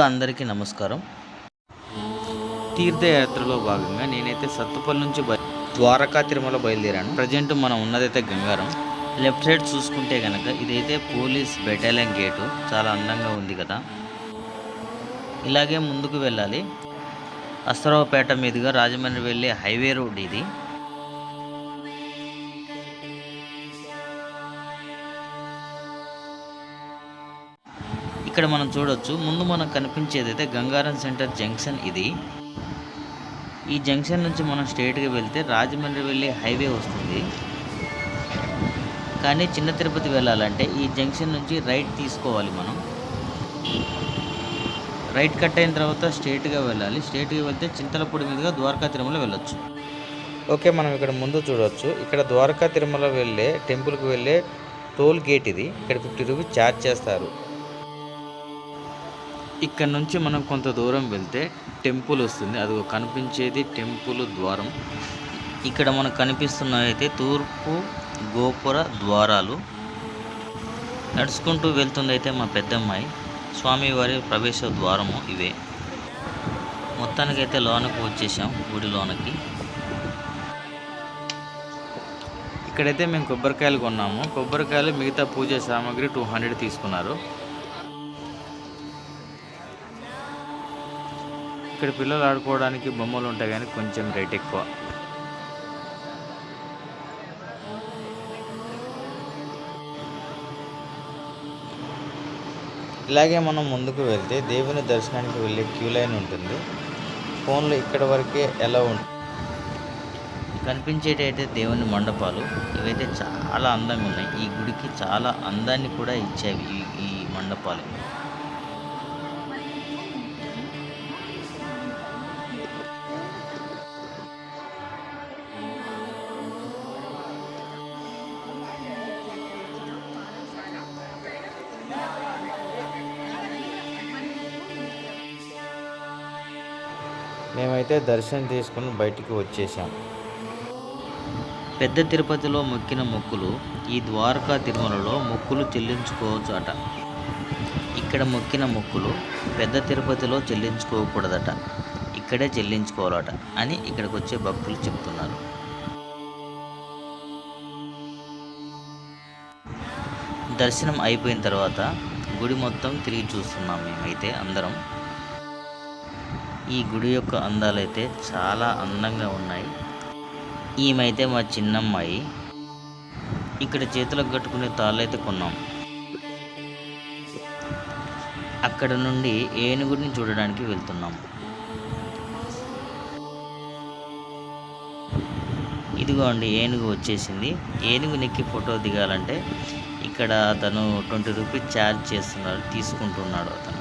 అందరికీ నమస్కారం. తీర్థయాత్రలో భాగంగా నేనైతే సత్తుపల్లి నుంచి ద్వారకా తిరుమల బయలుదేరాను. ప్రజెంట్ మనం ఉన్నదైతే గంగారం. లెఫ్ట్ సైడ్ చూసుకుంటే కనుక ఇదైతే పోలీస్ బెటాలియన్ గేటు. చాలా అందంగా ఉంది కదా. ఇలాగే ముందుకు వెళ్ళాలి. అస్తరావుపేట మీదుగా రాజమండ్రి వెళ్ళే హైవే రోడ్ ఇది. ఇక్కడ మనం చూడొచ్చు, ముందు మనకు కనిపించేది అయితే గంగారం సెంటర్ జంక్షన్ ఇది. ఈ జంక్షన్ నుంచి మనం స్ట్రైట్గా వెళ్తే రాజమండ్రి వెళ్ళే హైవే వస్తుంది. కానీ చిన్న తిరుపతి వెళ్ళాలంటే ఈ జంక్షన్ నుంచి రైట్ తీసుకోవాలి. మనం రైట్ కట్ అయిన తర్వాత స్ట్రైట్గా వెళ్ళాలి. స్ట్రైట్గా వెళ్తే చింతలపూడి మీదుగా ద్వారకా తిరుమల వెళ్ళొచ్చు. ఓకే, మనం ఇక్కడ ముందు చూడవచ్చు. ఇక్కడ ద్వారకా తిరుమల వెళ్ళే టెంపుల్కి వెళ్ళే టోల్ గేట్ ఇది. ఇక్కడ 50 రూపీస్ ఛార్జ్ చేస్తారు. ఇక్కడ నుంచి మనం కొంత దూరం వెళ్తే టెంపుల్ వస్తుంది. అది కనిపించేది టెంపుల్ ద్వారం. ఇక్కడ మనకు కనిపిస్తున్నవైతే తూర్పు గోపుర ద్వారాలు. నడుచుకుంటూ వెళ్తుందైతే మా పెద్దమ్మాయి. స్వామివారి ప్రవేశ ద్వారము ఇవే. మొత్తానికైతే లోనకు వచ్చేసాం, గుడి లోనకి. ఇక్కడైతే మేము కొబ్బరికాయలు కొన్నాము. కొబ్బరికాయలు మిగతా పూజ సామాగ్రి 200 తీసుకున్నారు. ఇక్కడ పిల్లలు ఆడుకోవడానికి బొమ్మలు ఉంటాయి, కానీ కొంచెం రేట్ ఎక్కువ. ఇలాగే మనం ముందుకు వెళ్తే దేవుని దర్శనానికి వెళ్ళే క్యూ లైన్ ఉంటుంది. ఫోన్లో ఇక్కడ వరకే ఎలా ఉంటుంది. కనిపించేటైతే దేవుని మండపాలు. ఇవైతే చాలా అందంగా ఉన్నాయి. ఈ గుడికి చాలా అందాన్ని కూడా ఇచ్చేవి ఈ మండపాలు. మేమైతే దర్శనం తీసుకుని బయటికి వచ్చేసాం. పెద్ద తిరుపతిలో మొక్కిన మొక్కులు ఈ ద్వారకా తిరుమలలో మొక్కులు చెల్లించుకోవచ్చు అట. ఇక్కడ మొక్కిన మొక్కులు పెద్ద తిరుపతిలో చెల్లించుకోకూడదట, ఇక్కడే చెల్లించుకోవాలట అని ఇక్కడికి వచ్చే భక్తులు చెప్తున్నారు. దర్శనం అయిపోయిన తర్వాత గుడి మొత్తం తిరిగి చూస్తున్నాం మేమైతే అందరం. ఈ గుడి యొక్క అందాలైతే చాలా అందంగా ఉన్నాయి. ఈమెయితే మా చిన్నమ్మాయి. ఇక్కడ చేతులకు కట్టుకునే తాళ్ళైతే కొన్నాం. అక్కడ నుండి ఏనుగుడిని చూడడానికి వెళ్తున్నాం. ఇదిగో అండి, ఏనుగు వచ్చేసింది. ఏనుగు నెక్కి ఫోటో దిగాలంటే ఇక్కడ అతను 20 రూపీస్ ఛార్జ్ చేస్తున్నాడు, తీసుకుంటున్నాడు అతను.